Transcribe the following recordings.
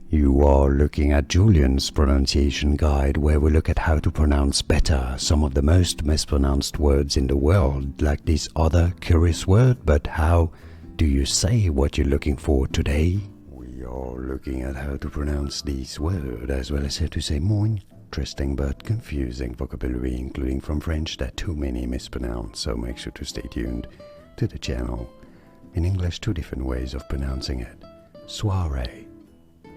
You are looking at Julian's pronunciation guide, where we look at how to pronounce better some of the most mispronounced words in the world, like this other curious word. But how do you say what you're looking for today? We are looking at how to pronounce this word, as well as how to say more interesting but confusing vocabulary, including from French that too many mispronounce, so make sure to stay tuned to the channel. In English, two different ways of pronouncing it. Soiree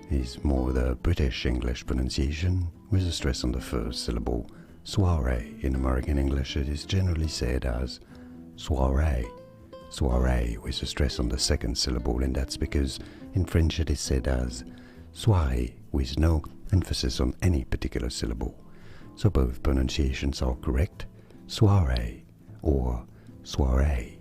is more the British English pronunciation, with a stress on the first syllable. Soiree in American English, it is generally said as soiree. Soiree with a stress on the second syllable, and that's because in French it is said as soirée with no emphasis on any particular syllable. So both pronunciations are correct, soiree or soiree.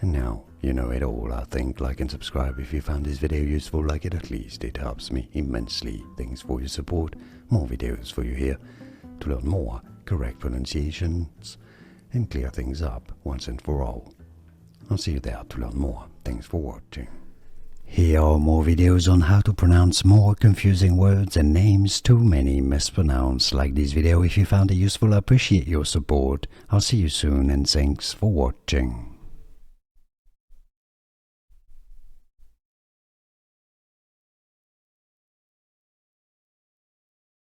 And now you know it all. I think. Like and subscribe if you found this video useful, like it at least. It helps me immensely. Thanks for your support. More videos for you here to learn more correct pronunciations and clear things up once and for all. I'll see you there to learn more. Thanks for watching. Here are more videos on how to pronounce more confusing words and names too many mispronounced. Like this video if you found it useful. I appreciate your support. I'll see you soon, and thanks for watching.